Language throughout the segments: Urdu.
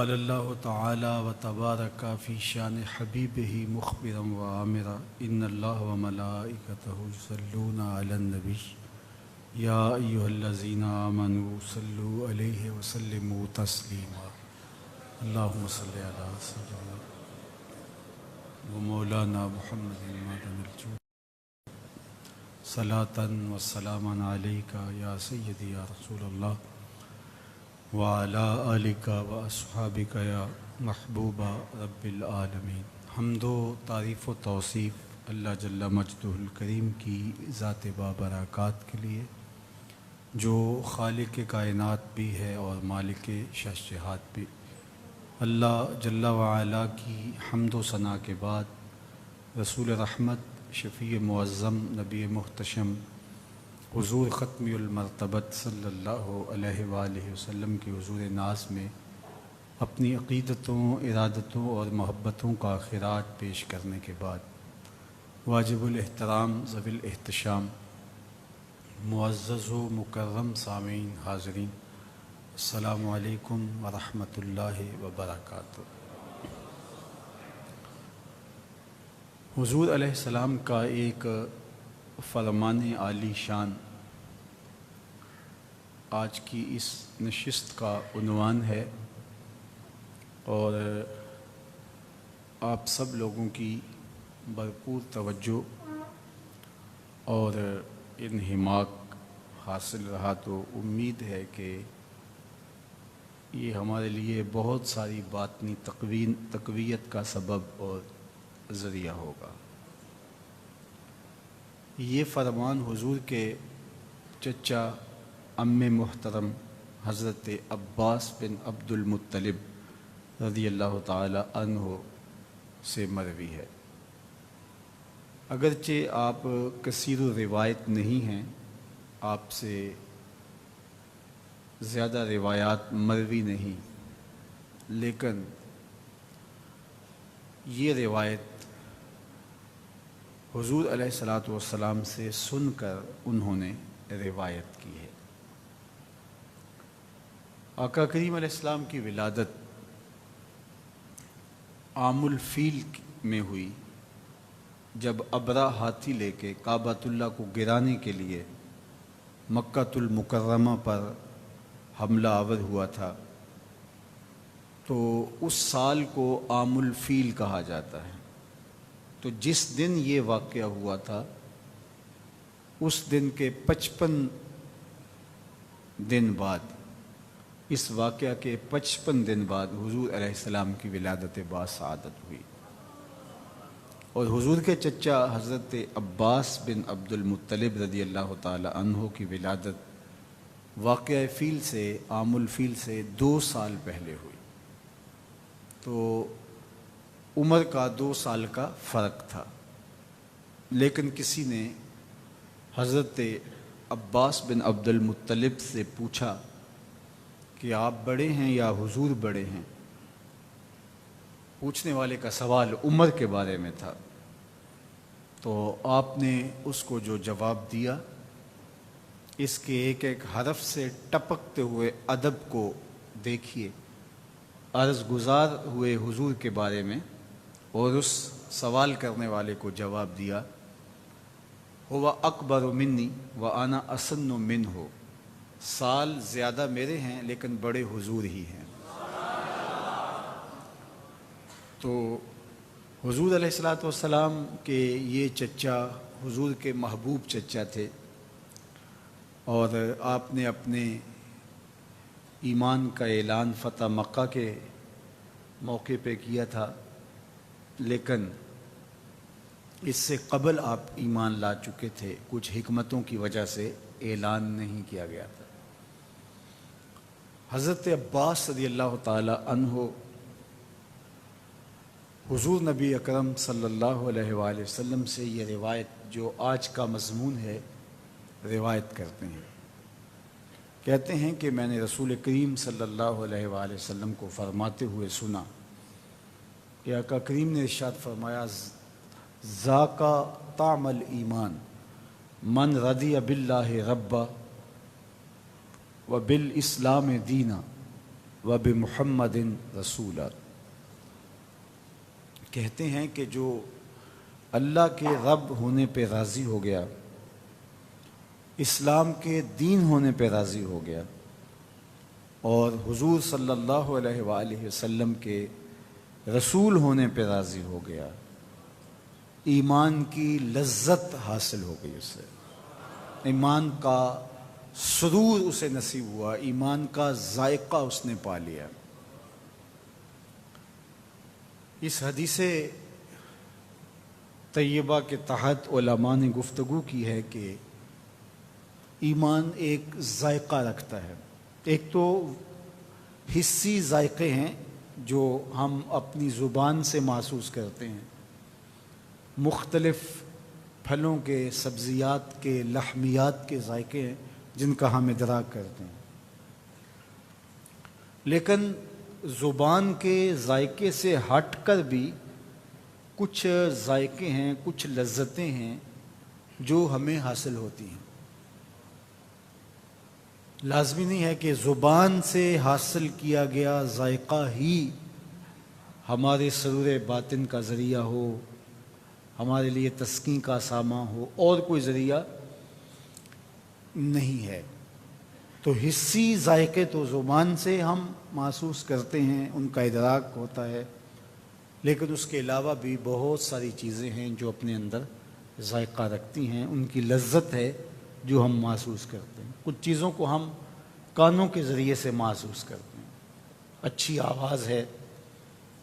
قال اللہ تعالی و تبارک فی شان حبیبہ مخبرا و عامرا ان اللہ و ملائکتہ یصلون علی النبی یا ایھا الذین آمنوا صلوا علیہ وسلموا تسلیما اللہم صلی علی سیدنا و مولانا محمد معدن الجود صلاۃ و سلاما علیک یا سیدی یا رسول اللہ وعلی آلک و اصحابک یا محبوب رب العالمین۔ حمد و تعریف و توصیف اللہ جل مجدہ الکریم کی ذات بابرکات کے لیے جو خالق کائنات بھی ہے اور مالک شہنشاہات بھی۔ اللہ جل وعلا کی حمد و ثنا کے بعد رسول رحمت، شفیع معظم، نبی محتشم حضور ختمی المرتبت صلی اللہ علیہ وآلہ وسلم کی حضور ناز میں اپنی عقیدتوں، ارادتوں اور محبتوں کا خراج پیش کرنے کے بعد واجب الاحترام ذوی الاحتشام معزز و مکرم سامعین حاضرین، السلام علیکم ورحمۃ اللہ وبرکاتہ۔ حضور علیہ السلام کا ایک فرمان عالی شان آج کی اس نشست کا عنوان ہے، اور آپ سب لوگوں کی بھرپور توجہ اور انہماک حاصل رہا تو امید ہے کہ یہ ہمارے لیے بہت ساری باطنی تقویت کا سبب اور ذریعہ ہوگا۔ یہ فرمان حضور کے چچا ام محترم حضرت عباس بن عبد المطلب رضی اللہ تعالی عنہ سے مروی ہے۔ اگرچہ آپ کثیر روایت نہیں ہیں، آپ سے زیادہ روایات مروی نہیں، لیکن یہ روایت حضور علیہ الصلاۃ والسلام سے سن کر انہوں نے روایت کی ہے۔ آقا کریم علیہ السلام کی ولادت عام الفیل میں ہوئی، جب ابرہ ہاتھی لے کے کعبۃ اللہ کو گرانے کے لیے مکۃ المکرمہ پر حملہ آور ہوا تھا، تو اس سال کو عام الفیل کہا جاتا ہے۔ تو جس دن یہ واقعہ ہوا تھا، اس دن کے 55 دن بعد، اس واقعہ کے 55 دن بعد حضور علیہ السلام کی ولادت باسعادت ہوئی، اور حضور کے چچا حضرت عباس بن عبد المطلب رضی اللہ تعالی عنہ کی ولادت واقعہ فیل سے، عام الفیل سے 2 سال پہلے ہوئی۔ تو عمر کا 2 سال کا فرق تھا، لیکن کسی نے حضرت عباس بن عبد المطلب سے پوچھا کہ آپ بڑے ہیں یا حضور بڑے ہیں؟ پوچھنے والے کا سوال عمر کے بارے میں تھا، تو آپ نے اس کو جو جواب دیا، اس کے ایک ایک حرف سے ٹپکتے ہوئے ادب کو دیکھیے، عرض گزار ہوئے حضور کے بارے میں، اور اس سوال کرنے والے کو جواب دیا، ہوا اکبر منی وانا اسن منہ، سال زیادہ میرے ہیں لیکن بڑے حضور ہی ہیں۔ تو حضور علیہ الصلاۃ والسلام کے یہ چچا حضور کے محبوب چچا تھے، اور آپ نے اپنے ایمان کا اعلان فتح مکہ کے موقع پہ کیا تھا، لیکن اس سے قبل آپ ایمان لا چکے تھے، کچھ حکمتوں کی وجہ سے اعلان نہیں کیا گیا تھا۔ حضرت عباس رضی اللہ تعالی عنہ حضور نبی اکرم صلی اللہ علیہ وآلہ وسلم سے یہ روایت جو آج کا مضمون ہے روایت کرتے ہیں۔ کہتے ہیں کہ میں نے رسول کریم صلی اللہ علیہ وآلہ وسلم کو فرماتے ہوئے سنا کہ آقا کریم نے ارشاد فرمایا، ذاقا طعم الایمان من رضی باللہ ربا و بالاسلام دینا وبمحمد رسولا۔ کہتے ہیں کہ جو اللہ کے رب ہونے پہ راضی ہو گیا، اسلام کے دین ہونے پہ راضی ہو گیا، اور حضور صلی اللہ علیہ وآلہ وسلم کے رسول ہونے پہ راضی ہو گیا، ایمان کی لذت حاصل ہو گئی، اسے ایمان کا سرور اسے نصیب ہوا، ایمان کا ذائقہ اس نے پا لیا۔ اس حدیث طیبہ کے تحت علماء نے گفتگو کی ہے کہ ایمان ایک ذائقہ رکھتا ہے۔ ایک تو حسی ذائقے ہیں جو ہم اپنی زبان سے محسوس کرتے ہیں، مختلف پھلوں کے، سبزیات کے، لحمیات کے ذائقے ہیں جن کا ہم ادراک کرتے ہیں، لیکن زبان کے ذائقے سے ہٹ کر بھی کچھ ذائقے ہیں، کچھ لذتیں ہیں جو ہمیں حاصل ہوتی ہیں۔ لازمی نہیں ہے کہ زبان سے حاصل کیا گیا ذائقہ ہی ہمارے سرور باطن کا ذریعہ ہو، ہمارے لیے تسکین کا سامان ہو، اور کوئی ذریعہ نہیں ہے۔ تو حسی ذائقے تو زبان سے ہم محسوس کرتے ہیں، ان کا ادراک ہوتا ہے، لیکن اس کے علاوہ بھی بہت ساری چیزیں ہیں جو اپنے اندر ذائقہ رکھتی ہیں، ان کی لذت ہے جو ہم محسوس کرتے ہیں۔ کچھ چیزوں کو ہم کانوں کے ذریعے سے محسوس کرتے ہیں، اچھی آواز ہے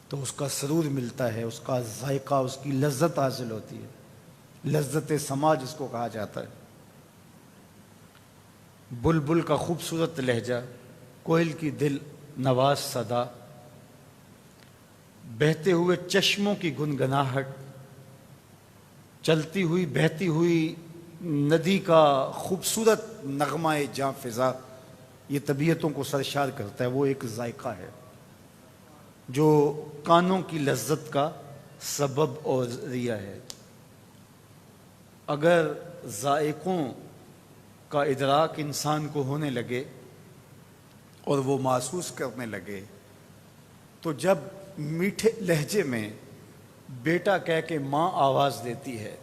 تو اس کا سرور ملتا ہے، اس کا ذائقہ، اس کی لذت حاصل ہوتی ہے، لذت سماع جس کو کہا جاتا ہے۔ بلبل کا خوبصورت لہجہ، کوئل کی دل نواز صدا، بہتے ہوئے چشموں کی گنگناہٹ، چلتی ہوئی بہتی ہوئی ندی کا خوبصورت نغمہ جاں فضا، یہ طبیعتوں کو سرشار کرتا ہے۔ وہ ایک ذائقہ ہے جو کانوں کی لذت کا سبب اور ذریعہ ہے۔ اگر ذائقوں کا ادراک انسان کو ہونے لگے اور وہ محسوس کرنے لگے، تو جب میٹھے لہجے میں بیٹا کہہ کے ماں آواز دیتی ہے،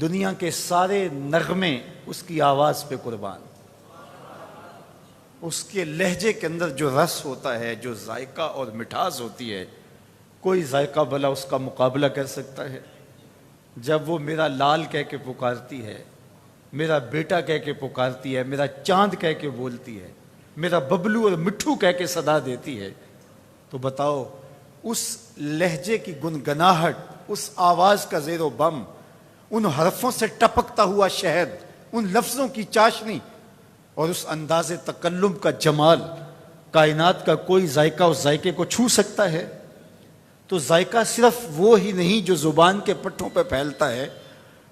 دنیا کے سارے نغمے اس کی آواز پہ قربان، اس کے لہجے کے اندر جو رس ہوتا ہے، جو ذائقہ اور مٹھاس ہوتی ہے، کوئی ذائقہ بھلا اس کا مقابلہ کر سکتا ہے؟ جب وہ میرا لال کہہ کے پکارتی ہے، میرا بیٹا کہہ کے پکارتی ہے، میرا چاند کہہ کے بولتی ہے، میرا ببلو اور مٹھو کہہ کے صدا دیتی ہے، تو بتاؤ اس لہجے کی گنگناہٹ، اس آواز کا زیر و بم، ان حرفوں سے ٹپکتا ہوا شہد، ان لفظوں کی چاشنی اور اس انداز تکلم کا جمال، کائنات کا کوئی ذائقہ اس ذائقے کو چھو سکتا ہے؟ تو ذائقہ صرف وہ ہی نہیں جو زبان کے پٹھوں پہ پھیلتا ہے،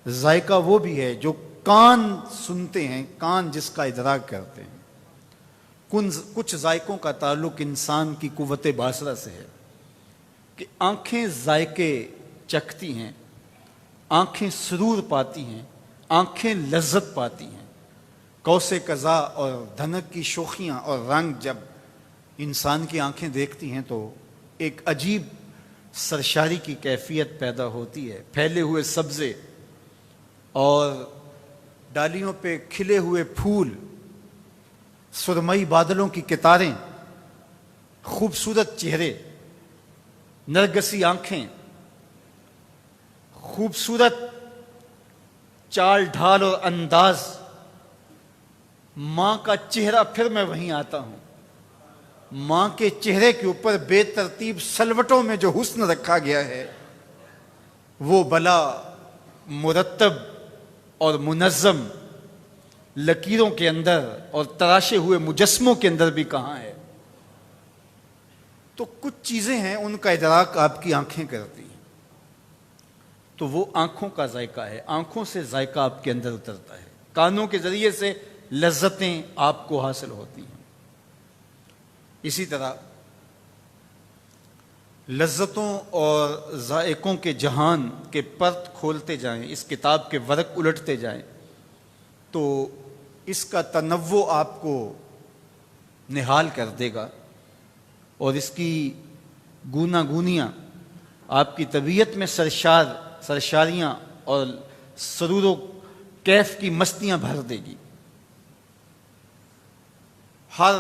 ذائقہ وہ بھی ہے جو کان سنتے ہیں، کان جس کا ادراک کرتے ہیں۔ کچھ ذائقوں کا تعلق انسان کی قوت باصرہ سے ہے کہ آنکھیں ذائقے چکھتی ہیں، آنکھیں سرور پاتی ہیں، آنکھیں لذت پاتی ہیں۔ کوس قضا اور دھنک کی شوخیاں اور رنگ جب انسان کی آنکھیں دیکھتی ہیں تو ایک عجیب سرشاری کی کیفیت پیدا ہوتی ہے۔ پھیلے ہوئے سبزے اور ڈالیوں پہ کھلے ہوئے پھول، سرمئی بادلوں کی قطاریں، خوبصورت چہرے، نرگسی آنکھیں، خوبصورت چال ڈھال اور انداز، ماں کا چہرہ، پھر میں وہیں آتا ہوں، ماں کے چہرے کے اوپر بے ترتیب سلوٹوں میں جو حسن رکھا گیا ہے، وہ بلا مرتب اور منظم لکیروں کے اندر اور تراشے ہوئے مجسموں کے اندر بھی کہاں ہے؟ تو کچھ چیزیں ہیں ان کا ادراک آپ کی آنکھیں کرتی ہیں، تو وہ آنکھوں کا ذائقہ ہے، آنکھوں سے ذائقہ آپ کے اندر اترتا ہے، کانوں کے ذریعے سے لذتیں آپ کو حاصل ہوتی ہیں۔ اسی طرح لذتوں اور ذائقوں کے جہان کے پرت کھولتے جائیں، اس کتاب کے ورق الٹتے جائیں، تو اس کا تنوع آپ کو نہال کر دے گا، اور اس کی گونا گونیاں آپ کی طبیعت میں سرشاریاں اور سرور و کیف کی مستیاں بھر دے گی۔ ہر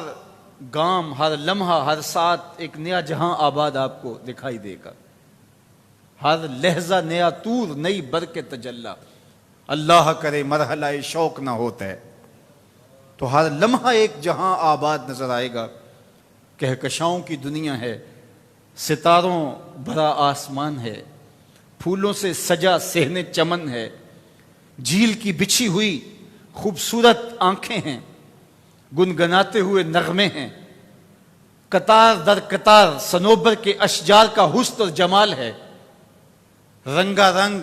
گام، ہر لمحہ، ہر ساتھ ایک نیا جہاں آباد آپ کو دکھائی دے گا، ہر لہجہ نیا طور، نئی برکت تجلی۔ اللہ کرے مرحلہ شوق نہ ہوتا ہے تو ہر لمحہ ایک جہاں آباد نظر آئے گا۔ کہکشاؤں کی دنیا ہے، ستاروں بھرا آسمان ہے، پھولوں سے سجا صحن چمن ہے، جھیل کی بچھی ہوئی خوبصورت آنکھیں ہیں، گنگناتے ہوئے نغمے ہیں، قطار در قطار صنوبر کے اشجار کا حسن اور جمال ہے، رنگا رنگ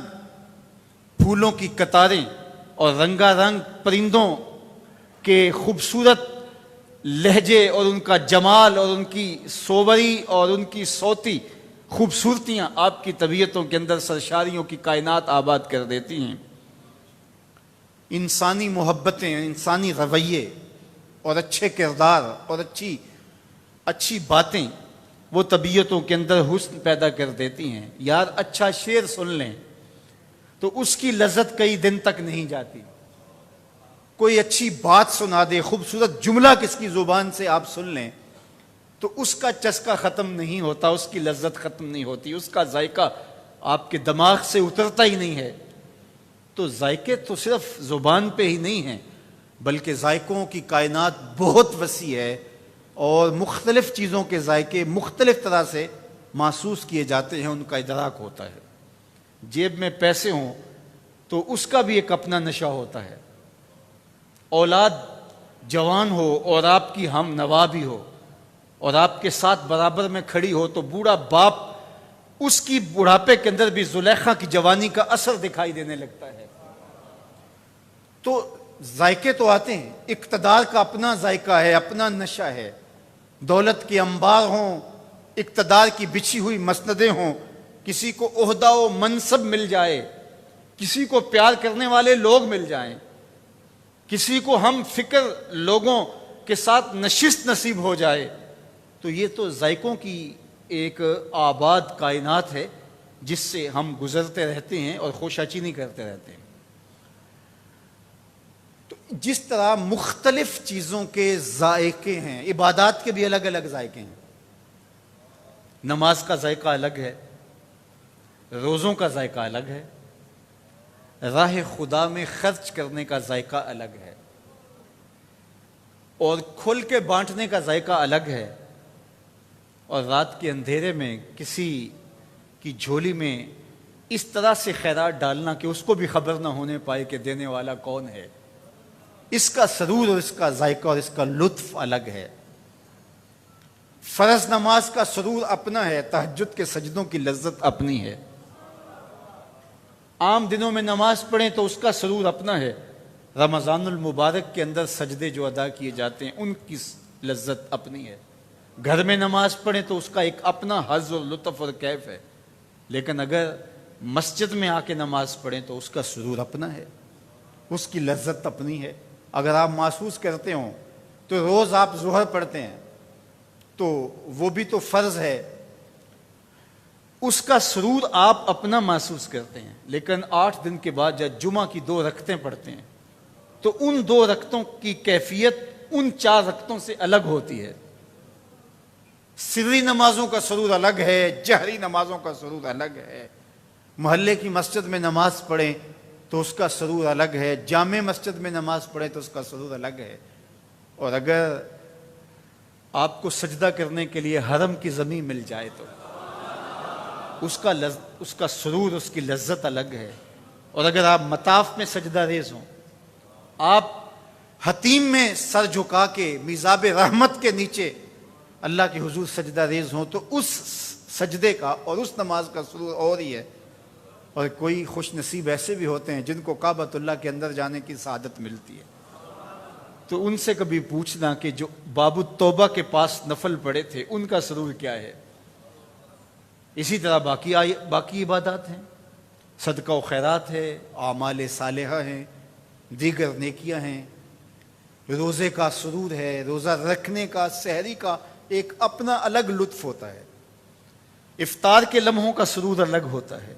پھولوں کی قطاریں اور رنگا رنگ پرندوں کے خوبصورت لہجے اور ان کا جمال اور ان کی صوبری اور ان کی صوتی خوبصورتیاں آپ کی طبیعتوں کے اندر سرشاریوں کی کائنات آباد کر دیتی ہیں۔ انسانی محبتیں، انسانی رویے اور اچھے کردار اور اچھی باتیں وہ طبیعتوں کے اندر حسن پیدا کر دیتی ہیں۔ یار اچھا شعر سن لیں تو اس کی لذت کئی دن تک نہیں جاتی، کوئی اچھی بات سنا دے، خوبصورت جملہ کس کی زبان سے آپ سن لیں تو اس کا چسکا ختم نہیں ہوتا، اس کی لذت ختم نہیں ہوتی، اس کا ذائقہ آپ کے دماغ سے اترتا ہی نہیں ہے۔ تو ذائقے تو صرف زبان پہ ہی نہیں ہیں، بلکہ ذائقوں کی کائنات بہت وسیع ہے، اور مختلف چیزوں کے ذائقے مختلف طرح سے محسوس کیے جاتے ہیں، ان کا ادراک ہوتا ہے۔ جیب میں پیسے ہوں تو اس کا بھی ایک اپنا نشہ ہوتا ہے، اولاد جوان ہو اور آپ کی ہم نوا بھی ہو اور آپ کے ساتھ برابر میں کھڑی ہو تو بوڑھا باپ اس کی بڑھاپے کے اندر بھی زلیخا کی جوانی کا اثر دکھائی دینے لگتا ہے۔ تو ذائقے تو آتے ہیں، اقتدار کا اپنا ذائقہ ہے، اپنا نشہ ہے، دولت کے انبار ہوں، اقتدار کی بچھی ہوئی مسندیں ہوں، کسی کو عہدہ و منصب مل جائے، کسی کو پیار کرنے والے لوگ مل جائیں، کسی کو ہم فکر لوگوں کے ساتھ نشست نصیب ہو جائے، تو یہ تو ذائقوں کی ایک آباد کائنات ہے جس سے ہم گزرتے رہتے ہیں اور خوشاچینی کرتے رہتے ہیں۔ تو جس طرح مختلف چیزوں کے ذائقے ہیں، عبادات کے بھی الگ الگ ذائقے ہیں۔ نماز کا ذائقہ الگ ہے، روزوں کا ذائقہ الگ ہے، راہ خدا میں خرچ کرنے کا ذائقہ الگ ہے، اور کھل کے بانٹنے کا ذائقہ الگ ہے، اور رات کے اندھیرے میں کسی کی جھولی میں اس طرح سے خیرات ڈالنا کہ اس کو بھی خبر نہ ہونے پائے کہ دینے والا کون ہے، اس کا سرور اور اس کا ذائقہ اور اس کا لطف الگ ہے۔ فرض نماز کا سرور اپنا ہے، تہجد کے سجدوں کی لذت اپنی ہے۔ عام دنوں میں نماز پڑھیں تو اس کا سرور اپنا ہے، رمضان المبارک کے اندر سجدے جو ادا کیے جاتے ہیں ان کی لذت اپنی ہے۔ گھر میں نماز پڑھیں تو اس کا ایک اپنا حظ اور لطف اور کیف ہے، لیکن اگر مسجد میں آ کے نماز پڑھیں تو اس کا سرور اپنا ہے، اس کی لذت اپنی ہے۔ اگر آپ محسوس کرتے ہوں تو روز آپ ظہر پڑھتے ہیں تو وہ بھی تو فرض ہے، اس کا سرور آپ اپنا محسوس کرتے ہیں، لیکن 8 دن کے بعد جب جمعہ کی 2 رکعتیں پڑھتے ہیں تو ان 2 رکعتوں کی کیفیت ان 4 رکعتوں سے الگ ہوتی ہے۔ سری نمازوں کا سرور الگ ہے، جہری نمازوں کا سرور الگ ہے۔ محلے کی مسجد میں نماز پڑھیں تو اس کا سرور الگ ہے، جامع مسجد میں نماز پڑھیں تو اس کا سرور الگ ہے، اور اگر آپ کو سجدہ کرنے کے لیے حرم کی زمین مل جائے تو اس کا سرور، اس کی لذت الگ ہے۔ اور اگر آپ مطاف میں سجدہ ریز ہوں، آپ حتیم میں سر جھکا کے میزاب رحمت کے نیچے اللہ کے حضور سجدہ ریز ہوں تو اس سجدے کا اور اس نماز کا سرور اور ہی ہے۔ اور کوئی خوش نصیب ایسے بھی ہوتے ہیں جن کو کعبۃ اللہ کے اندر جانے کی سعادت ملتی ہے، تو ان سے کبھی پوچھنا کہ جو باب التوبہ کے پاس نفل پڑے تھے ان کا سرور کیا ہے۔ اسی طرح باقی عبادات ہیں، صدقہ و خیرات ہے، اعمال صالحہ ہیں، دیگر نیکیاں ہیں، روزے کا سرور ہے، روزہ رکھنے کا، سحری کا ایک اپنا الگ لطف ہوتا ہے. افطار کے لمحوں کا سرور الگ ہوتا ہے.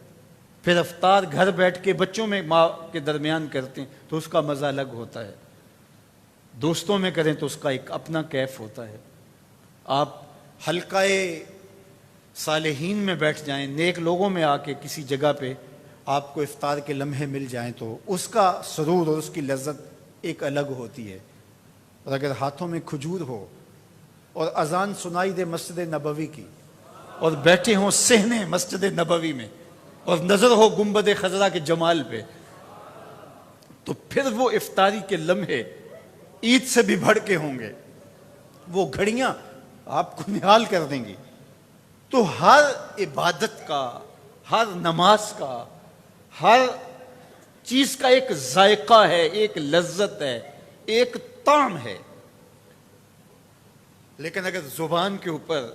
پھر افطار گھر بیٹھ کے بچوں میں ماں کے درمیان کرتے ہیں تو اس کا مزہ الگ ہوتا ہے. دوستوں میں کریں تو اس کا ایک اپنا کیف ہوتا ہے. آپ حلقہ صالحین میں بیٹھ جائیں, نیک لوگوں میں آ کے کسی جگہ پہ آپ کو افطار کے لمحے مل جائیں تو اس کا سرور اور اس کی لذت ایک الگ ہوتی ہے. اور اگر ہاتھوں میں کھجور ہو اور اذان سنائی دے مسجد نبوی کی اور بیٹھے ہوں صحنے مسجد نبوی میں اور نظر ہو گنبد خضرا کے جمال پہ, تو پھر وہ افطاری کے لمحے عید سے بھی بڑھ کے ہوں گے. وہ گھڑیاں آپ کو نہال کر دیں گی. تو ہر عبادت کا, ہر نماز کا, ہر چیز کا ایک ذائقہ ہے, ایک لذت ہے, ایک طعم ہے. لیکن اگر زبان کے اوپر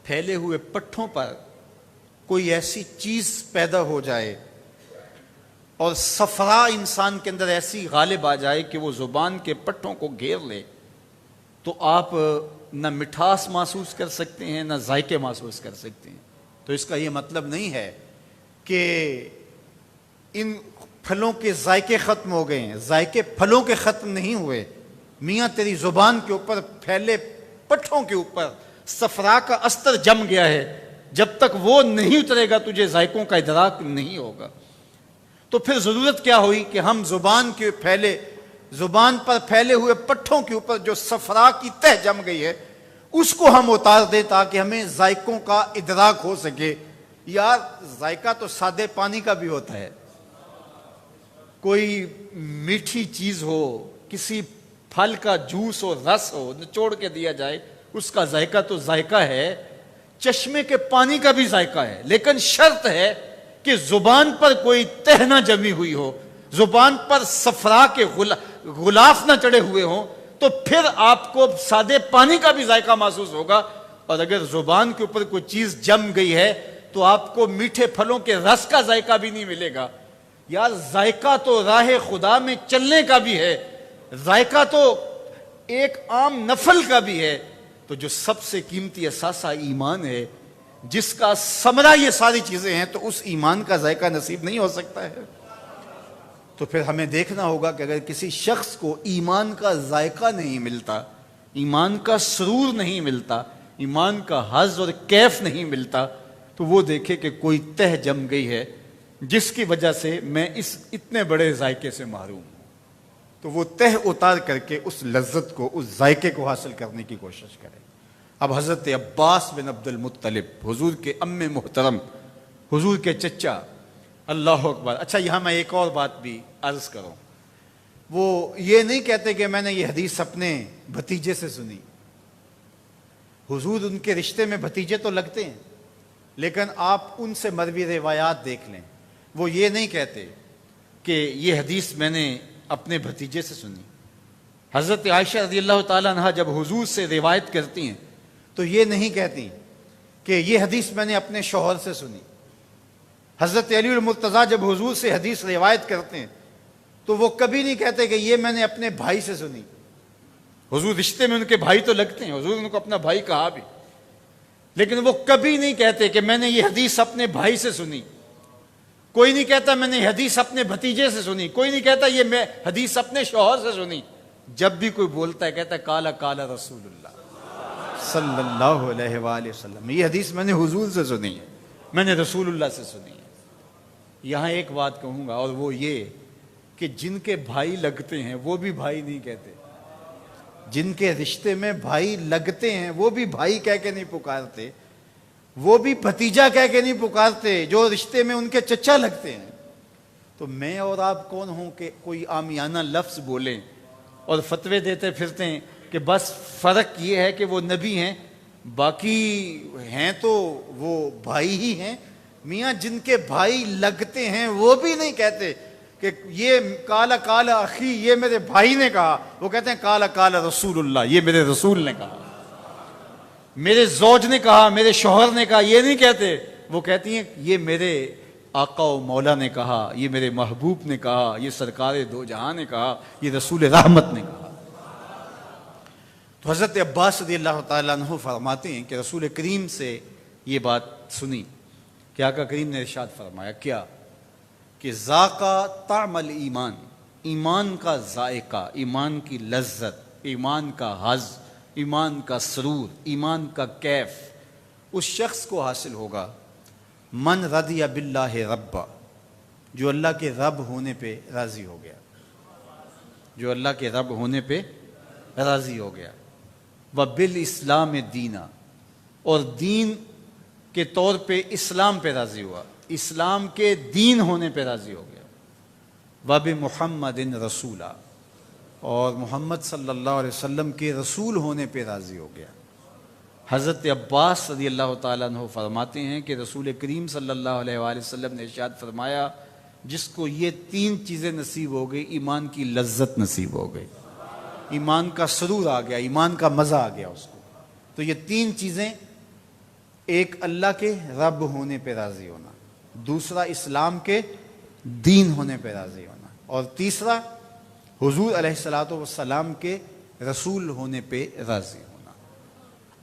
پھیلے ہوئے پٹھوں پر کوئی ایسی چیز پیدا ہو جائے اور صفرا انسان کے اندر ایسی غالب آ جائے کہ وہ زبان کے پٹھوں کو گھیر لے, تو آپ نہ مٹھاس محسوس کر سکتے ہیں نہ ذائقے محسوس کر سکتے ہیں. تو اس کا یہ مطلب نہیں ہے کہ ان پھلوں کے ذائقے ختم ہو گئے ہیں. ذائقے پھلوں کے ختم نہیں ہوئے. میاں تیری زبان کے اوپر پھیلے پٹھوں کے اوپر صفرا کا استر جم گیا ہے, جب تک وہ نہیں اترے گا تجھے ذائقوں کا ادراک نہیں ہوگا. تو پھر ضرورت کیا ہوئی کہ ہم زبان پر پھیلے ہوئے پٹھوں کے اوپر جو صفرا کی تہ جم گئی ہے اس کو ہم اتار دیں تاکہ ہمیں ذائقوں کا ادراک ہو سکے. یار ذائقہ تو سادے پانی کا بھی ہوتا ہے. کوئی میٹھی چیز ہو, کسی پھل کا جوس ہو, رس ہو, نچوڑ کے دیا جائے, اس کا ذائقہ تو ذائقہ ہے. چشمے کے پانی کا بھی ذائقہ ہے, لیکن شرط ہے کہ زبان پر کوئی تہ نہ جمی ہوئی ہو, زبان پر صفرا کے غلاف نہ چڑھے ہوئے ہوں, تو پھر آپ کو سادے پانی کا بھی ذائقہ محسوس ہوگا. اور اگر زبان کے اوپر کوئی چیز جم گئی ہے تو آپ کو میٹھے پھلوں کے رس کا ذائقہ بھی نہیں ملے گا. یار ذائقہ تو راہ خدا میں چلنے کا بھی ہے, ذائقہ تو ایک عام نفل کا بھی ہے. تو جو سب سے قیمتی اثاثہ ایمان ہے, جس کا ثمرہ یہ ساری چیزیں ہیں, تو اس ایمان کا ذائقہ نصیب نہیں ہو سکتا ہے. تو پھر ہمیں دیکھنا ہوگا کہ اگر کسی شخص کو ایمان کا ذائقہ نہیں ملتا, ایمان کا سرور نہیں ملتا, ایمان کا حظ اور کیف نہیں ملتا, تو وہ دیکھے کہ کوئی تہ جم گئی ہے جس کی وجہ سے میں اس اتنے بڑے ذائقے سے محروم ہوں. تو وہ تہ اتار کر کے اس لذت کو, اس ذائقے کو حاصل کرنے کی کوشش کرے. اب حضرت عباس بن عبد المطلب, حضور کے عم محترم, حضور کے چچا, اللہ اکبر. اچھا یہاں میں ایک اور بات بھی عرض کروں. وہ یہ نہیں کہتے کہ میں نے یہ حدیث اپنے بھتیجے سے سنی. حضور ان کے رشتے میں بھتیجے تو لگتے ہیں, لیکن آپ ان سے مروی روایات دیکھ لیں, وہ یہ نہیں کہتے کہ یہ حدیث میں نے اپنے بھتیجے سے سنی. حضرت عائشہ رضی اللہ تعالیٰ عنہ جب حضور سے روایت کرتی ہیں تو یہ نہیں کہتی کہ یہ حدیث میں نے اپنے شوہر سے سنی. حضرت علی المرتضیٰ جب حضور سے حدیث روایت کرتے ہیں تو وہ کبھی نہیں کہتے کہ یہ میں نے اپنے بھائی سے سنی. حضور رشتے میں ان کے بھائی تو لگتے ہیں, حضور ان کو اپنا بھائی کہا بھی, لیکن وہ کبھی نہیں کہتے کہ میں نے یہ حدیث اپنے بھائی سے سنی. کوئی نہیں کہتا میں نے حدیث اپنے بھتیجے سے سنی, کوئی نہیں کہتا یہ میں حدیث اپنے شوہر سے سنی. جب بھی کوئی بولتا ہے کہتا ہے کالا کالا رسول اللہ صلی اللہ علیہ وآلہ وسلم, یہ حدیث میں نے حضور سے سنی ہے, میں نے رسول اللہ سے سنی ہے. یہاں ایک بات کہوں گا, اور وہ یہ کہ جن کے بھائی لگتے ہیں وہ بھی بھائی نہیں کہتے, جن کے رشتے میں بھائی لگتے ہیں وہ بھی بھائی کہہ کے نہیں پکارتے, وہ بھی بھتیجا کہہ کے نہیں پکارتے جو رشتے میں ان کے چچا لگتے ہیں. تو میں اور آپ کون ہوں کہ کوئی عامیانہ لفظ بولیں اور فتوے دیتے پھرتے ہیں کہ بس فرق یہ ہے کہ وہ نبی ہیں, باقی ہیں تو وہ بھائی ہی ہیں. میاں جن کے بھائی لگتے ہیں وہ بھی نہیں کہتے کہ یہ کالا کالا اخی, یہ میرے بھائی نے کہا, وہ کہتے ہیں کالا کالا رسول اللہ, یہ میرے رسول نے کہا, میرے زوج نے کہا, میرے شوہر نے کہا. یہ نہیں کہتے, وہ کہتی ہیں یہ میرے آقا و مولا نے کہا, یہ میرے محبوب نے کہا, یہ سرکار دو جہاں نے کہا, یہ رسول رحمت نے کہا. تو حضرت عباس رضی اللہ تعالیٰ عنہ فرماتے ہیں کہ رسول کریم سے یہ بات سنی کہ آقا کریم نے ارشاد فرمایا کیا کہ ذاقہ طعم الایمان، ایمان کا ذائقہ، ایمان کی لذت، ایمان کا حظ، ایمان کا سرور، ایمان کا کیف اس شخص کو حاصل ہوگا من رضی باللہ ربا، جو اللہ کے رب ہونے پہ راضی ہو گیا، جو اللہ کے رب ہونے پہ راضی ہو گیا، وبالاسلام دینا، اور دین کے طور پہ اسلام پہ راضی ہوا، اسلام کے دین ہونے پہ راضی ہو گیا، وبمحمد رسولہ، اور محمد صلی اللہ علیہ وسلم کے رسول ہونے پہ راضی ہو گیا۔ حضرت عباس رضی اللہ تعالیٰ عنہ فرماتے ہیں کہ رسول کریم صلی اللہ علیہ وآلہ وسلم نے ارشاد فرمایا جس کو یہ تین چیزیں نصیب ہو گئی، ایمان کی لذت نصیب ہو گئی، ایمان کا سرور آ گیا، ایمان کا مزہ آ گیا اس کو۔ تو یہ تین چیزیں، ایک اللہ کے رب ہونے پہ راضی ہونا، دوسرا اسلام کے دین ہونے پہ راضی ہونا، اور تیسرا حضور علیہ الصلوۃ والسلام کے رسول ہونے پہ راضی ہونا۔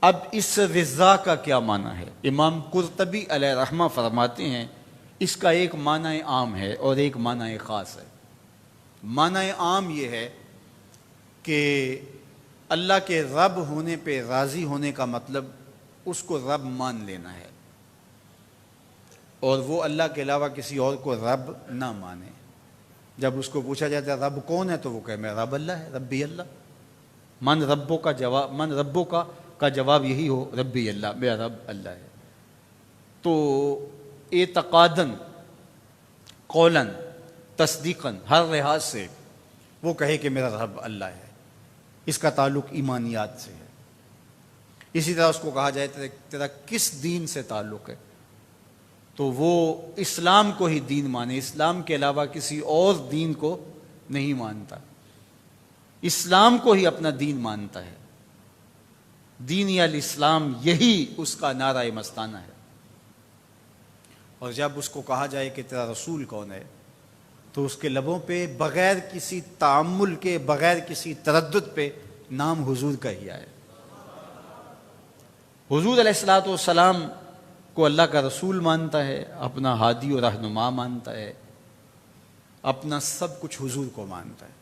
اب اس رضا کا کیا معنی ہے؟ امام قرطبی علیہ رحمہ فرماتے ہیں اس کا ایک معنی عام ہے اور ایک معنی خاص ہے۔ معنی عام یہ ہے کہ اللہ کے رب ہونے پہ راضی ہونے کا مطلب اس کو رب مان لینا ہے، اور وہ اللہ کے علاوہ کسی اور کو رب نہ مانے۔ جب اس کو پوچھا جاتا ہے رب کون ہے تو وہ کہے میں رب اللہ ہے، ربی اللہ۔ من ربوں کا جواب یہی ہو ربی اللہ، میرا رب اللہ ہے۔ تو اعتقاداً، قولاً، تصدیقاً، ہر لحاظ سے وہ کہے کہ میرا رب اللہ ہے، اس کا تعلق ایمانیات سے ہے۔ اسی طرح اس کو کہا جائے تیرا کس دین سے تعلق ہے، تو وہ اسلام کو ہی دین مانے، اسلام کے علاوہ کسی اور دین کو نہیں مانتا، اسلام کو ہی اپنا دین مانتا ہے۔ دین الاسلام، یہی اس کا نعرہ مستانہ ہے۔ اور جب اس کو کہا جائے کہ تیرا رسول کون ہے تو اس کے لبوں پہ بغیر کسی تعمل کے، بغیر کسی تردد پہ نام حضور کا ہی آئے۔ حضور علیہ الصلوۃ والسلام کو اللہ کا رسول مانتا ہے، اپنا ہادی و رہنما مانتا ہے، اپنا سب کچھ حضور کو مانتا ہے۔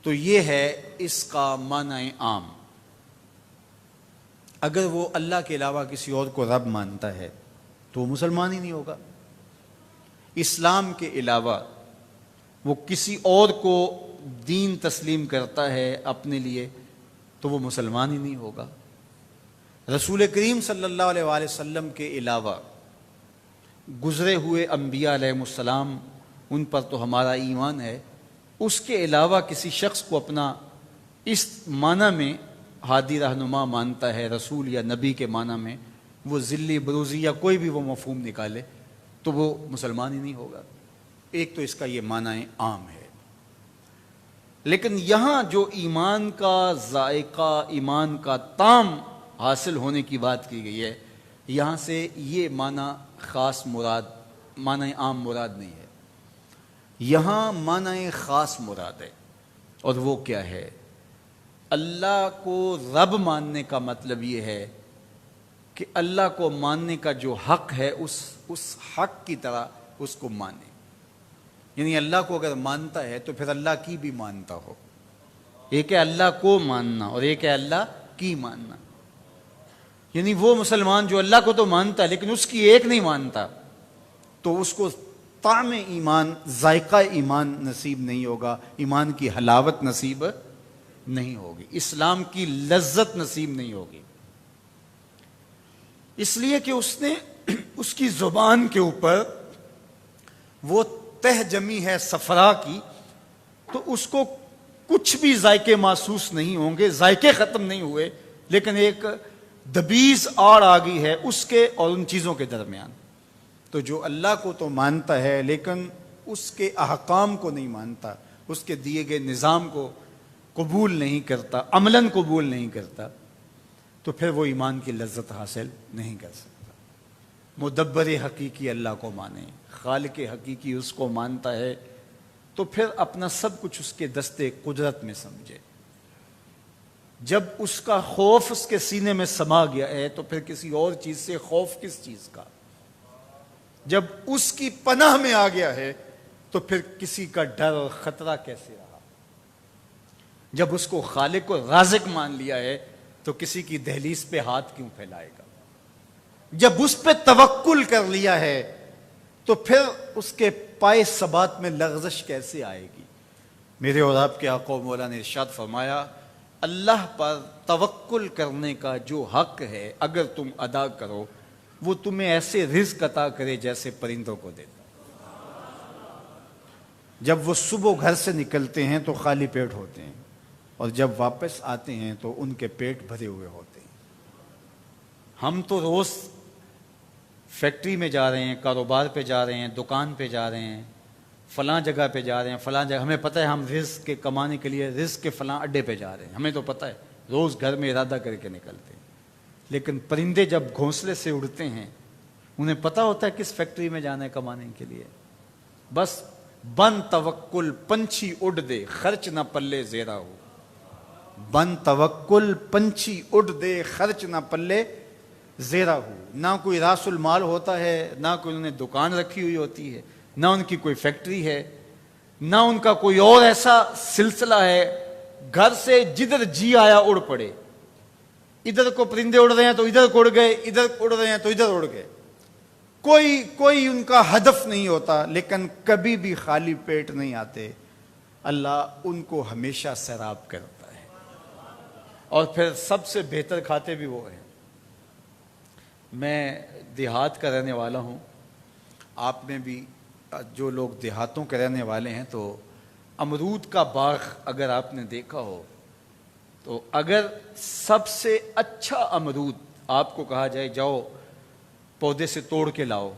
تو یہ ہے اس کا معنی عام۔ اگر وہ اللہ کے علاوہ کسی اور کو رب مانتا ہے تو وہ مسلمان ہی نہیں ہوگا۔ اسلام کے علاوہ وہ کسی اور کو دین تسلیم کرتا ہے اپنے لیے تو وہ مسلمان ہی نہیں ہوگا۔ رسول کریم صلی اللہ علیہ وآلہ وسلم کے علاوہ گزرے ہوئے انبیاء علیہ السلام، ان پر تو ہمارا ایمان ہے، اس کے علاوہ کسی شخص کو اپنا اس معنی میں ہادی رہنما مانتا ہے، رسول یا نبی کے معنی میں، وہ ذلی بروزی یا کوئی بھی وہ مفہوم نکالے تو وہ مسلمان ہی نہیں ہوگا۔ ایک تو اس کا یہ معنی عام ہے۔ لیکن یہاں جو ایمان کا ذائقہ، ایمان کا طعم حاصل ہونے کی بات کی گئی ہے، یہاں سے یہ معنی خاص مراد، معنی عام مراد نہیں ہے، یہاں معنی خاص مراد ہے۔ اور وہ کیا ہے؟ اللہ کو رب ماننے کا مطلب یہ ہے کہ اللہ کو ماننے کا جو حق ہے اس حق کی طرح اس کو مانے۔ یعنی اللہ کو اگر مانتا ہے تو پھر اللہ کی بھی مانتا ہو۔ ایک ہے اللہ کو ماننا اور ایک ہے اللہ کی ماننا۔ یعنی وہ مسلمان جو اللہ کو تو مانتا ہے لیکن اس کی ایک نہیں مانتا تو اس کو طعم ایمان، ذائقہ ایمان نصیب نہیں ہوگا، ایمان کی حلاوت نصیب نہیں ہوگی، اسلام کی لذت نصیب نہیں ہوگی۔ اس لیے کہ اس نے اس کی زبان کے اوپر وہ تہ جمی ہے صفرا کی، تو اس کو کچھ بھی ذائقے محسوس نہیں ہوں گے، ذائقے ختم نہیں ہوئے، لیکن ایک دبیز آڑ آ گئی ہے اس کے اور ان چیزوں کے درمیان۔ تو جو اللہ کو تو مانتا ہے لیکن اس کے احکام کو نہیں مانتا، اس کے دیے گئے نظام کو قبول نہیں کرتا، عملاً قبول نہیں کرتا، تو پھر وہ ایمان کی لذت حاصل نہیں کر سکتا۔ مدبر حقیقی اللہ کو مانے، خالق حقیقی اس کو مانتا ہے تو پھر اپنا سب کچھ اس کے دستے قدرت میں سمجھے۔ جب اس کا خوف اس کے سینے میں سما گیا ہے تو پھر کسی اور چیز سے خوف کس چیز کا؟ جب اس کی پناہ میں آ گیا ہے تو پھر کسی کا ڈر اور خطرہ کیسے رہا؟ جب اس کو خالق و رازق مان لیا ہے تو کسی کی دہلیز پہ ہاتھ کیوں پھیلائے گا؟ جب اس پہ توکل کر لیا ہے تو پھر اس کے پائے ثبات میں لغزش کیسے آئے گی؟ میرے اور آپ کے آقا و مولا نے ارشاد فرمایا، اللہ پر توکل کرنے کا جو حق ہے اگر تم ادا کرو، وہ تمہیں ایسے رزق عطا کرے جیسے پرندوں کو دیتا۔ جب وہ صبح گھر سے نکلتے ہیں تو خالی پیٹ ہوتے ہیں، اور جب واپس آتے ہیں تو ان کے پیٹ بھرے ہوئے ہوتے ہیں۔ ہم تو روز فیکٹری میں جا رہے ہیں، کاروبار پہ جا رہے ہیں، دکان پہ جا رہے ہیں، فلاں جگہ پہ جا رہے ہیں، فلاں جگہ، ہمیں پتہ ہے ہم رزق کے کمانے کے لیے رزق کے فلاں اڈے پہ جا رہے ہیں، ہمیں تو پتہ ہے، روز گھر میں ارادہ کر کے نکلتے ہیں۔ لیکن پرندے جب گھونسلے سے اڑتے ہیں انہیں پتہ ہوتا ہے کس فیکٹری میں جانا ہے کمانے کے لیے؟ بس بن توکل پنچھی اڑ دے، خرچ نہ پلے زیرہ ہو۔ بن توکل پنچھی اڑ دے، خرچ نہ پلے زیرہ ہو۔ نہ کوئی راس المال ہوتا ہے، نہ کوئی انہوں نے دکان رکھی ہوئی ہوتی ہے، نہ ان کی کوئی فیکٹری ہے، نہ ان کا کوئی اور ایسا سلسلہ ہے، گھر سے جدھر جی آیا اڑ پڑے۔ ادھر کو پرندے اڑ رہے ہیں تو ادھر کو اڑ گئے، ادھر اڑ رہے ہیں تو ادھر اڑ گئے۔ کوئی ان کا ہدف نہیں ہوتا، لیکن کبھی بھی خالی پیٹ نہیں آتے۔ اللہ ان کو ہمیشہ سیراب کرتا ہے، اور پھر سب سے بہتر کھاتے بھی وہ ہیں۔ میں دیہات کا رہنے والا ہوں، آپ میں بھی جو لوگ دیہاتوں کے رہنے والے ہیں تو امرود کا باغ اگر آپ نے دیکھا ہو تو اگر سب سے اچھا امرود آپ کو کہا جائے جاؤ پودے سے توڑ کے لاؤ،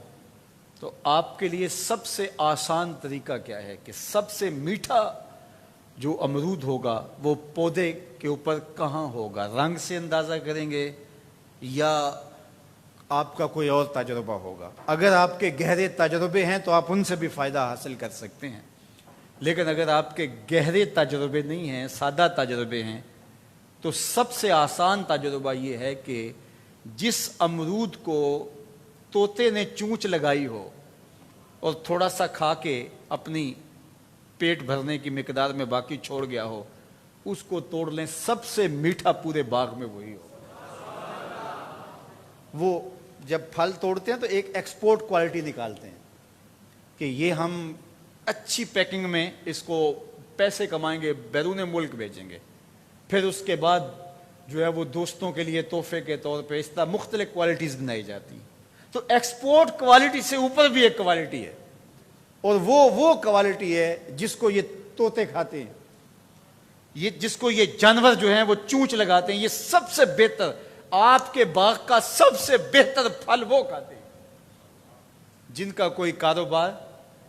تو آپ کے لیے سب سے آسان طریقہ کیا ہے کہ سب سے میٹھا جو امرود ہوگا وہ پودے کے اوپر کہاں ہوگا؟ رنگ سے اندازہ کریں گے یا آپ کا کوئی اور تجربہ ہوگا؟ اگر آپ کے گہرے تجربے ہیں تو آپ ان سے بھی فائدہ حاصل کر سکتے ہیں، لیکن اگر آپ کے گہرے تجربے نہیں ہیں، سادہ تجربے ہیں، تو سب سے آسان تجربہ یہ ہے کہ جس امرود کو طوطے نے چونچ لگائی ہو اور تھوڑا سا کھا کے اپنی پیٹ بھرنے کی مقدار میں باقی چھوڑ گیا ہو، اس کو توڑ لیں، سب سے میٹھا پورے باغ میں وہی ہو۔ وہ جب پھل توڑتے ہیں تو ایک ایکسپورٹ کوالٹی نکالتے ہیں کہ یہ ہم اچھی پیکنگ میں اس کو پیسے کمائیں گے، بیرون ملک بھیجیں گے، پھر اس کے بعد جو ہے وہ دوستوں کے لیے تحفے کے طور پہ اس طرح مختلف کوالٹیز بنائی جاتی ہیں۔ تو ایکسپورٹ کوالٹی سے اوپر بھی ایک کوالٹی ہے، اور وہ کوالٹی ہے جس کو یہ طوطے کھاتے ہیں، یہ جس کو یہ جانور جو ہیں وہ چونچ لگاتے ہیں۔ یہ سب سے بہتر، آپ کے باغ کا سب سے بہتر پھل وہ کھاتے ہیں جن کا کوئی کاروبار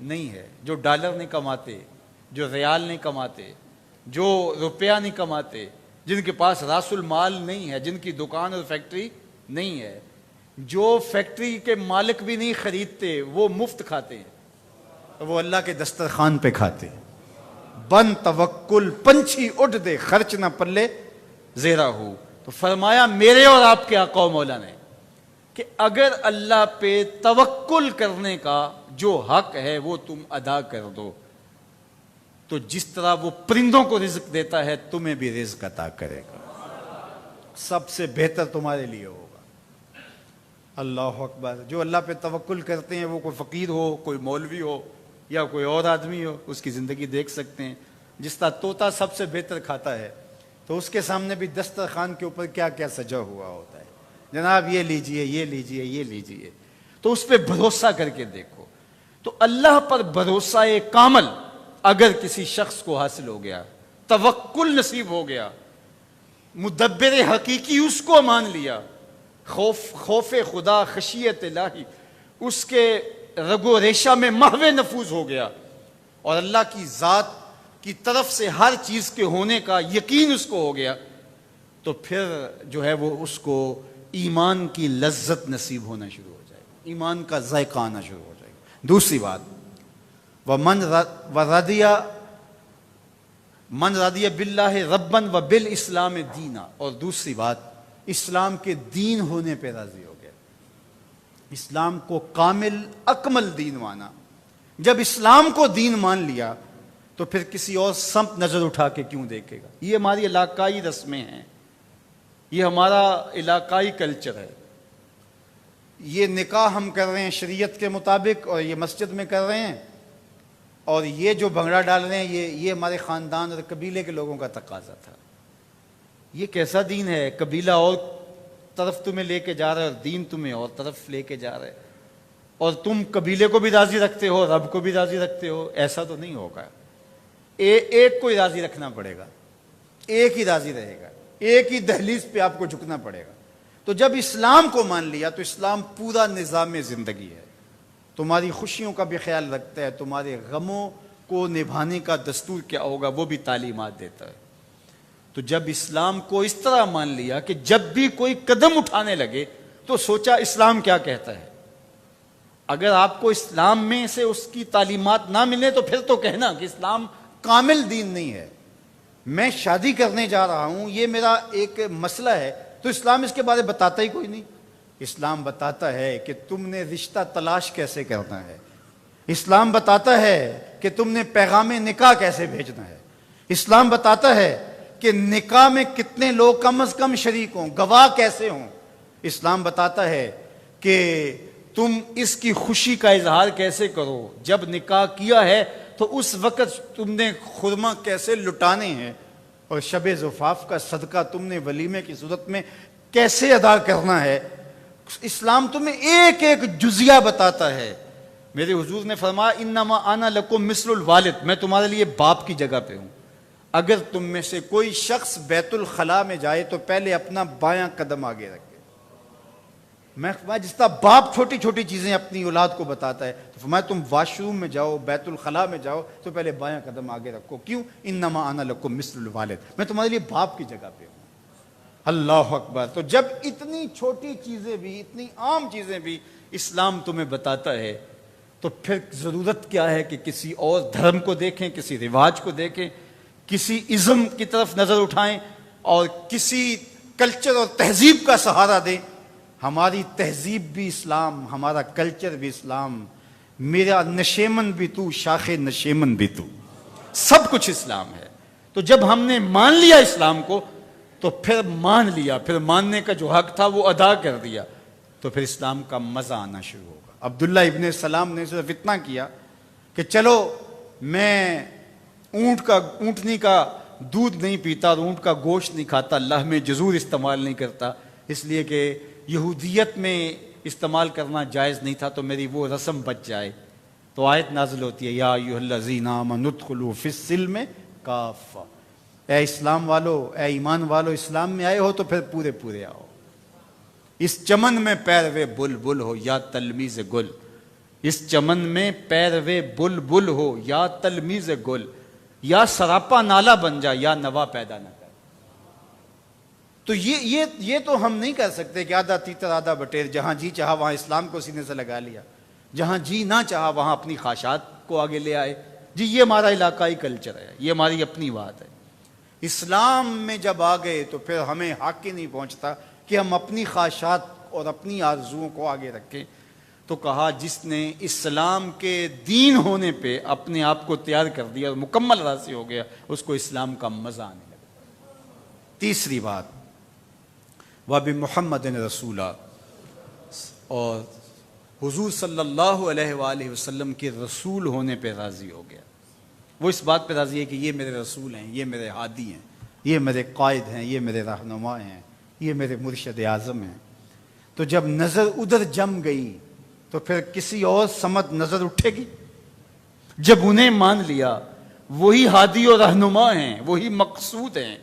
نہیں ہے، جو ڈالر نہیں کماتے، جو ریال نہیں کماتے، جو روپیہ نہیں کماتے، جن کے پاس راس المال نہیں ہے، جن کی دکان اور فیکٹری نہیں ہے، جو فیکٹری کے مالک بھی نہیں خریدتے، وہ مفت کھاتے ہیں، وہ اللہ کے دسترخوان پہ کھاتے ہیں۔ بن توکل پنچھی اڑ دے، خرچ نہ پلے زیرہ ہو۔ تو فرمایا میرے اور آپ کے آقا و مولا نے کہ اگر اللہ پہ توکل کرنے کا جو حق ہے وہ تم ادا کر دو تو جس طرح وہ پرندوں کو رزق دیتا ہے تمہیں بھی رزق عطا کرے گا، سب سے بہتر تمہارے لیے ہوگا۔ اللہ اکبر۔ جو اللہ پہ توکل کرتے ہیں وہ کوئی فقیر ہو، کوئی مولوی ہو یا کوئی اور آدمی ہو، اس کی زندگی دیکھ سکتے ہیں۔ جس طرح طوطا سب سے بہتر کھاتا ہے تو اس کے سامنے بھی دسترخوان کے اوپر کیا کیا سجا ہوا ہوتا ہے، جناب یہ لیجئے، یہ لیجئے، یہ لیجئے، تو اس پہ بھروسہ کر کے دیکھو۔ تو اللہ پر بھروسہ کامل اگر کسی شخص کو حاصل ہو گیا، توکل نصیب ہو گیا، مدبر حقیقی اس کو مان لیا، خوف خدا، خشیت الہی اس کے رگ و ریشہ میں محو نفوذ ہو گیا، اور اللہ کی ذات کی طرف سے ہر چیز کے ہونے کا یقین اس کو ہو گیا، تو پھر جو ہے وہ اس کو ایمان کی لذت نصیب ہونا شروع ہو جائے گا، ایمان کا ذائقہ آنا شروع ہو جائے گا۔ دوسری بات، وَمَنْ وَرَضِيَ من رضی باللہ ربن و بالاسلام دینا، اور دوسری بات اسلام کے دین ہونے پہ راضی ہو گیا، اسلام کو کامل اکمل دین مانا۔ جب اسلام کو دین مان لیا تو پھر کسی اور سمت نظر اٹھا کے کیوں دیکھے گا؟ یہ ہماری علاقائی رسمیں ہیں، یہ ہمارا علاقائی کلچر ہے۔ یہ نکاح ہم کر رہے ہیں شریعت کے مطابق اور یہ مسجد میں کر رہے ہیں، اور یہ جو بھنگڑا ڈال رہے ہیں یہ ہمارے خاندان اور قبیلے کے لوگوں کا تقاضا تھا۔ یہ کیسا دین ہے؟ قبیلہ اور طرف تمہیں لے کے جا رہا ہے اور دین تمہیں اور طرف لے کے جا رہا ہے، اور تم قبیلے کو بھی راضی رکھتے ہو، رب کو بھی راضی رکھتے ہو۔ ایسا تو نہیں ہوگا، ایک کو ہی راضی رکھنا پڑے گا، ایک ہی راضی رہے گا، ایک ہی دہلیز پہ آپ کو جھکنا پڑے گا۔ تو جب اسلام کو مان لیا تو اسلام پورا نظام زندگی ہے، تمہاری خوشیوں کا بھی خیال رکھتا ہے، تمہارے غموں کو نبھانے کا دستور کیا ہوگا وہ بھی تعلیمات دیتا ہے۔ تو جب اسلام کو اس طرح مان لیا کہ جب بھی کوئی قدم اٹھانے لگے تو سوچا اسلام کیا کہتا ہے۔ اگر آپ کو اسلام میں سے اس کی تعلیمات نہ ملے تو پھر تو کہنا کہ اسلام کامل دین نہیں ہے۔ میں شادی کرنے جا رہا ہوں، یہ میرا ایک مسئلہ ہے، تو اسلام اس کے بارے میں بتاتا ہی کوئی نہیں۔ اسلام بتاتا ہے کہ تم نے رشتہ تلاش کیسے کرنا ہے، اسلام بتاتا ہے کہ تم نے پیغام نکاح کیسے بھیجنا ہے، اسلام بتاتا ہے کہ نکاح میں کتنے لوگ کم از کم شریک ہوں، گواہ کیسے ہوں، اسلام بتاتا ہے کہ تم اس کی خوشی کا اظہار کیسے کرو، جب نکاح کیا ہے تو اس وقت تم نے خرما کیسے لٹانے ہیں، اور شب زفاف کا صدقہ تم نے ولیمے کی صورت میں کیسے ادا کرنا ہے۔ اسلام تمہیں ایک ایک جزیہ بتاتا ہے۔ میرے حضور نے فرمایا انما انا لکم مثل الوالد، میں تمہارے لیے باپ کی جگہ پہ ہوں۔ اگر تم میں سے کوئی شخص بیت الخلاء میں جائے تو پہلے اپنا بایاں قدم آگے رکھے۔ میں جس طرح باپ چھوٹی چھوٹی چیزیں اپنی اولاد کو بتاتا ہے، تو فرمایا تم واش روم میں جاؤ، بیت الخلاء میں جاؤ تو پہلے بایاں قدم آگے رکھو۔ کیوں؟ انما انا لکم مثل الوالد، میں تمہارے لیے باپ کی جگہ پہ ہوں۔ اللہ اکبر۔ تو جب اتنی چھوٹی چیزیں بھی، اتنی عام چیزیں بھی اسلام تمہیں بتاتا ہے تو پھر ضرورت کیا ہے کہ کسی اور دھرم کو دیکھیں، کسی رواج کو دیکھیں، کسی ازم کی طرف نظر اٹھائیں اور کسی کلچر اور تہذیب کا سہارا دیں۔ ہماری تہذیب بھی اسلام، ہمارا کلچر بھی اسلام، میرا نشیمن بھی تو، شاخ نشیمن بھی تو، سب کچھ اسلام ہے۔ تو جب ہم نے مان لیا اسلام کو تو پھر مان لیا، پھر ماننے کا جو حق تھا وہ ادا کر دیا، تو پھر اسلام کا مزہ آنا شروع ہوگا۔ عبداللہ ابن سلام نے صرف اتنا کیا کہ چلو میں اونٹنی کا دودھ نہیں پیتا اور اونٹ کا گوشت نہیں کھاتا، اللہ میں جزور استعمال نہیں کرتا، اس لیے کہ یہودیت میں استعمال کرنا جائز نہیں تھا، تو میری وہ رسم بچ جائے۔ تو آیت نازل ہوتی ہے یا ایھا الذین آمنوا ادخلوا فی السلم کافہ، اے اسلام والو، اے ایمان والو، اسلام میں آئے ہو تو پھر پورے پورے آؤ۔ اس چمن میں پیروے بلبل ہو یا تلمیذ گل، اس چمن میں پیروے بلبل ہو یا تلمیذ گل، یا سراپا نالا بن جا یا نوا پیدا نہ کر۔ تو یہ تو ہم نہیں کر سکتے کہ آدھا تیتر آدھا بٹیر، جہاں جی چاہا وہاں اسلام کو سینے سے لگا لیا، جہاں جی نہ چاہا وہاں اپنی خواہشات کو آگے لے آئے۔ جی یہ ہمارا علاقائی کلچر ہے، یہ ہماری اپنی بات ہے۔ اسلام میں جب آ گئے تو پھر ہمیں حق ہی نہیں پہنچتا کہ ہم اپنی خواہشات اور اپنی آرزوؤں کو آگے رکھیں۔ تو کہا جس نے اسلام کے دین ہونے پہ اپنے آپ کو تیار کر دیا اور مکمل راضی ہو گیا، اس کو اسلام کا مزہ آنے لگا۔ تیسری بات وَبِمُحَمَّدٍ رَسُولًا، اور حضور صلی اللہ علیہ وآلہ وسلم کے رسول ہونے پہ راضی ہو گیا۔ وہ اس بات پہ راضی ہے کہ یہ میرے رسول ہیں، یہ میرے ہادی ہیں، یہ میرے قائد ہیں، یہ میرے رہنما ہیں، یہ میرے مرشد اعظم ہیں۔ تو جب نظر ادھر جم گئی تو پھر کسی اور سمت نظر اٹھے گی؟ جب انہیں مان لیا، وہی ہادی و رہنما ہیں، وہی مقصود ہیں،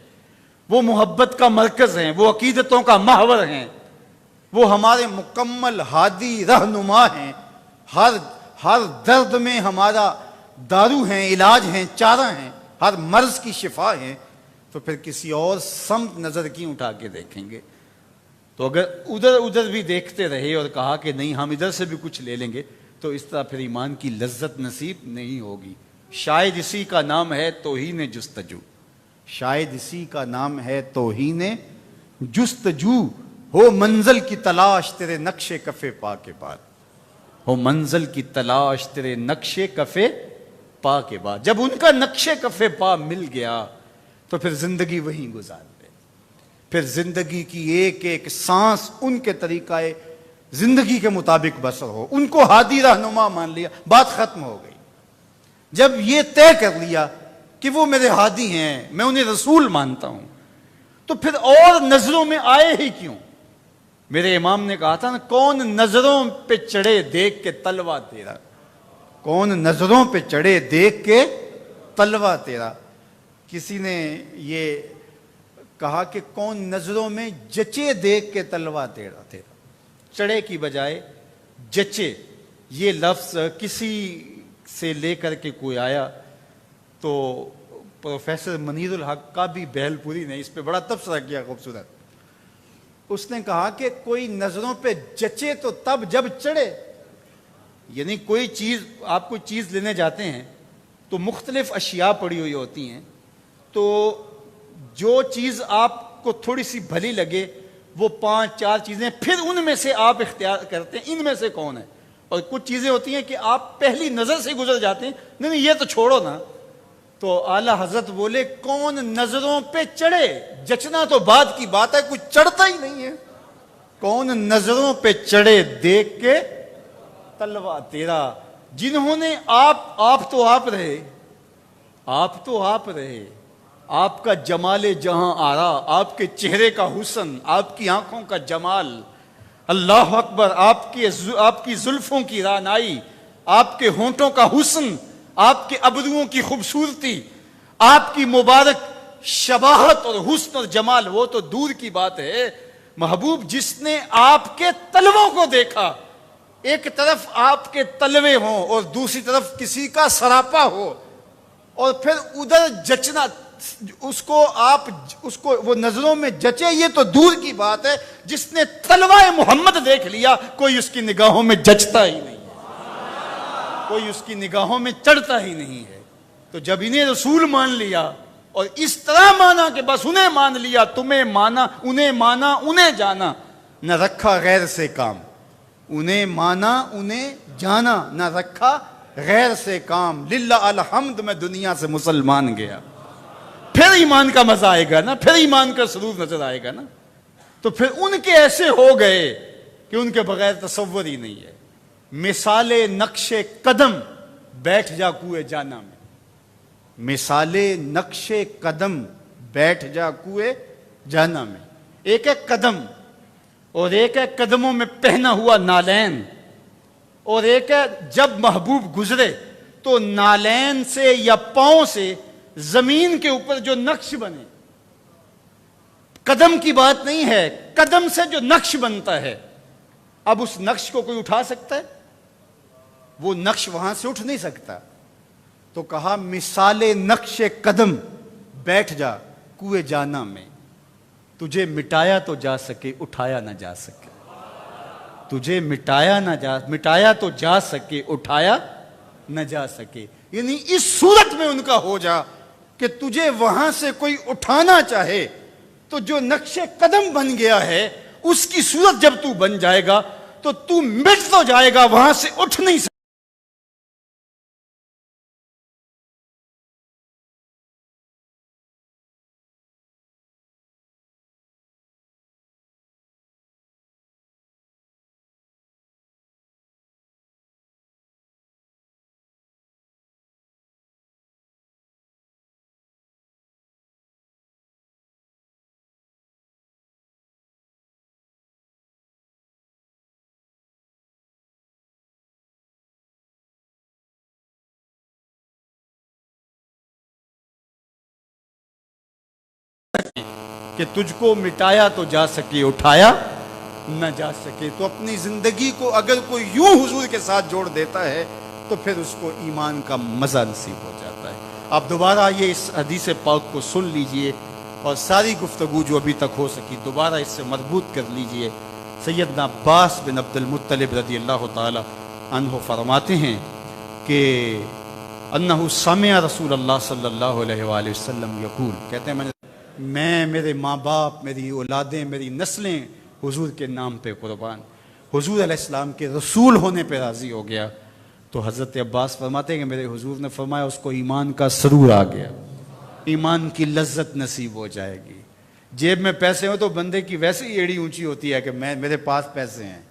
وہ محبت کا مرکز ہیں، وہ عقیدتوں کا محور ہیں، وہ ہمارے مکمل ہادی رہنما ہیں، ہر درد میں ہمارا دارو ہیں، علاج ہیں، چارہ ہیں، ہر مرض کی شفا ہیں، تو پھر کسی اور سمت نظر کیوں اٹھا کے دیکھیں گے؟ تو اگر ادھر بھی دیکھتے رہے اور کہا کہ نہیں ہم ادھر سے بھی کچھ لے لیں گے، تو اس طرح پھر ایمان کی لذت نصیب نہیں ہوگی۔ شاید اسی کا نام ہے توہین جستجو۔ شاید اسی کا نام ہے توہین جستجو، ہو منزل کی تلاش تیرے نقش کف پا کے بعد، ہو منزل کی تلاش تیرے نقش کف پا کے بعد۔ جب ان کا نقش کف پا مل گیا تو پھر زندگی وہیں گزار لے، پھر زندگی کی ایک ایک سانس ان کے طریقہ زندگی کے مطابق بسر ہو، ان کو ہادی رہنما مان لیا، بات ختم ہو گئی۔ جب یہ طے کر لیا کہ وہ میرے ہادی ہیں، میں انہیں رسول مانتا ہوں، تو پھر اور نظروں میں آئے ہی کیوں؟ میرے امام نے کہا تھا نا، کون نظروں پہ چڑھے دیکھ کے تلوا تیرا، کون نظروں پہ چڑھے دیکھ کے تلوا تیرا۔ کسی نے یہ کہا کہ کون نظروں میں جچے دیکھ کے تلوا تیرا، چڑھے کی بجائے جچے، یہ لفظ کسی سے لے کر کے کوئی آیا تو پروفیسر منیر الحق کا بھی بہل پوری نے اس پہ بڑا تبصرہ کیا خوبصورت۔ اس نے کہا کہ کوئی نظروں پہ جچے تو تب جب چڑھے، یعنی کوئی چیز، آپ کوئی چیز لینے جاتے ہیں تو مختلف اشیاء پڑی ہوئی ہوتی ہیں، تو جو چیز آپ کو تھوڑی سی بھلی لگے وہ 5-4 چیزیں، پھر ان میں سے آپ اختیار کرتے ہیں ان میں سے کون ہے۔ اور کچھ چیزیں ہوتی ہیں کہ آپ پہلی نظر سے گزر جاتے ہیں، نہیں یہ تو چھوڑو نا۔ تو اعلیٰ حضرت بولے کون نظروں پہ چڑھے، جچنا تو بعد کی بات ہے، کچھ چڑھتا ہی نہیں ہے، کون نظروں پہ چڑھے دیکھ کے تلوا تیرا۔ جنہوں نے آپ تو آپ رہے، آپ تو آپ رہے، آپ کا جمال جہاں آرا، آپ کے چہرے کا حسن، آپ کی آنکھوں کا جمال، اللہ اکبر، آپ کی زلفوں کی رانائی، آپ کے ہونٹوں کا حسن، آپ کے ابروؤں کی خوبصورتی، آپ کی مبارک شباہت اور حسن اور جمال، وہ تو دور کی بات ہے۔ محبوب جس نے آپ کے تلووں کو دیکھا، ایک طرف آپ کے تلوے ہوں اور دوسری طرف کسی کا سراپا ہو، اور پھر ادھر جچنا، اس کو وہ نظروں میں جچے، یہ تو دور کی بات ہے۔ جس نے تلوائے محمد دیکھ لیا، کوئی اس کی نگاہوں میں جچتا ہی نہیں ہے، کوئی اس کی نگاہوں میں چڑھتا ہی نہیں ہے۔ تو جب انہیں رسول مان لیا اور اس طرح مانا کہ بس انہیں مان لیا، تمہیں مانا انہیں جانا، نہ رکھا غیر سے کام، انہیں مانا انہیں جانا، نہ رکھا غیر سے کام، للہ الحمد میں دنیا سے مسلمان گیا۔ پھر ایمان کا مزہ آئے گا نا، پھر ایمان کا سرور نظر آئے گا نا۔ تو پھر ان کے ایسے ہو گئے کہ ان کے بغیر تصور ہی نہیں ہے۔ مثال نقش قدم بیٹھ جا کوئے جانا میں، مثال نقش قدم بیٹھ جا کوئے جانا میں۔ ایک ہے قدم، اور ایک ہے قدموں میں پہنا ہوا نالین، اور ایک ہے جب محبوب گزرے تو نالین سے یا پاؤں سے زمین کے اوپر جو نقش بنے۔ قدم کی بات نہیں ہے، قدم سے جو نقش بنتا ہے۔ اب اس نقش کو کوئی اٹھا سکتا ہے؟ وہ نقش وہاں سے اٹھ نہیں سکتا۔ تو کہا مثال نقش قدم بیٹھ جا کوئے جانا میں، تجھے مٹایا تو جا سکے اٹھایا نہ جا سکے، تجھے مٹایا تو جا سکے اٹھایا نہ جا سکے۔ یعنی اس صورت میں ان کا ہو جا کہ تجھے وہاں سے کوئی اٹھانا چاہے تو جو نقش قدم بن گیا ہے اس کی صورت جب تو بن جائے گا تو تو مٹ تو جائے گا، وہاں سے اٹھ نہیں سکے۔ کہ تجھ کو مٹایا تو جا سکے اٹھایا نہ جا سکے۔ تو اپنی زندگی کو اگر کوئی یوں حضور کے ساتھ جوڑ دیتا ہے تو پھر اس کو ایمان کا مزہ نصیب ہو جاتا ہے۔ آپ دوبارہ یہ اس حدیث پاک کو سن لیجئے اور ساری گفتگو جو ابھی تک ہو سکی دوبارہ اس سے مربوط کر لیجئے۔ سیدنا عباس بن عبد المطلب رضی اللہ تعالی عنہ فرماتے ہیں کہ انہو سمع رسول اللہ صلی اللہ علیہ وآلہ وسلم یقول، کہتے ہیں میں میرے ماں باپ، میری اولادیں، میری نسلیں حضور کے نام پہ قربان، حضور علیہ السلام کے رسول ہونے پہ راضی ہو گیا۔ تو حضرت عباس فرماتے ہیں کہ میرے حضور نے فرمایا اس کو ایمان کا سرور آ گیا، ایمان کی لذت نصیب ہو جائے گی۔ جیب میں پیسے ہو تو بندے کی ویسے ہی ایڑی اونچی ہوتی ہے کہ میرے پاس پیسے ہیں،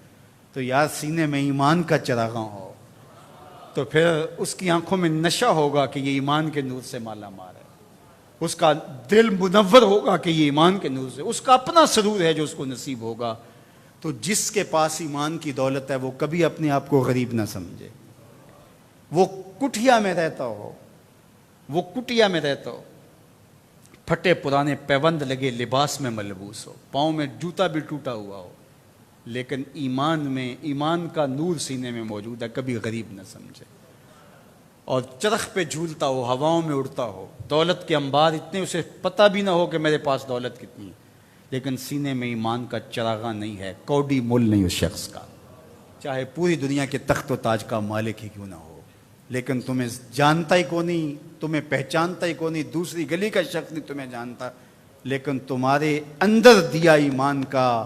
تو یار سینے میں ایمان کا چراغاں ہو تو پھر اس کی آنکھوں میں نشہ ہوگا کہ یہ ایمان کے نور سے مالا مال ہے، اس کا دل منور ہوگا کہ یہ ایمان کے نور سے، اس کا اپنا سرور ہے جو اس کو نصیب ہوگا۔ تو جس کے پاس ایمان کی دولت ہے وہ کبھی اپنے آپ کو غریب نہ سمجھے، وہ کٹھیا میں رہتا ہو، وہ کٹیا میں رہتا ہو، پھٹے پرانے پیوند لگے لباس میں ملبوس ہو، پاؤں میں جوتا بھی ٹوٹا ہوا ہو، لیکن ایمان میں، ایمان کا نور سینے میں موجود ہے، کبھی غریب نہ سمجھے، اور چرخ پہ جھولتا ہو، ہواؤں میں اڑتا ہو، دولت کے انبار اتنے، اسے پتہ بھی نہ ہو کہ میرے پاس دولت کتنی ہے، لیکن سینے میں ایمان کا چراغاں نہیں ہے، کوڑی مول نہیں اس شخص کا، چاہے پوری دنیا کے تخت و تاج کا مالک ہی کیوں نہ ہو، لیکن تمہیں جانتا ہی کو نہیں، تمہیں پہچانتا ہی کو نہیں، دوسری گلی کا شخص نہیں تمہیں جانتا، لیکن تمہارے اندر دیا ایمان کا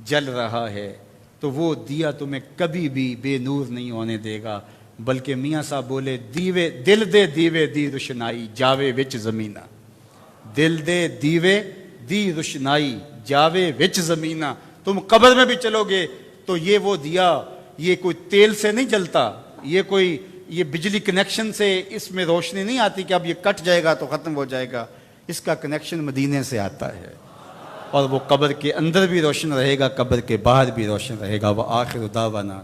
جل رہا ہے، تو وہ دیا تمہیں کبھی بھی بے نور نہیں ہونے دے گا، بلکہ میاں صاحب بولے دیوے دل دے دیوے دی روشنائی جاوے وچ زمینہ، دل دے دیوے دی روشنائی جاوے وچ زمینہ، تم قبر میں بھی چلو گے تو یہ وہ دیا، یہ کوئی تیل سے نہیں جلتا، یہ بجلی کنیکشن سے اس میں روشنی نہیں آتی کہ اب یہ کٹ جائے گا تو ختم ہو جائے گا، اس کا کنیکشن مدینے سے آتا ہے، اور وہ قبر کے اندر بھی روشن رہے گا، قبر کے باہر بھی روشن رہے گا۔ وآخر دعوانا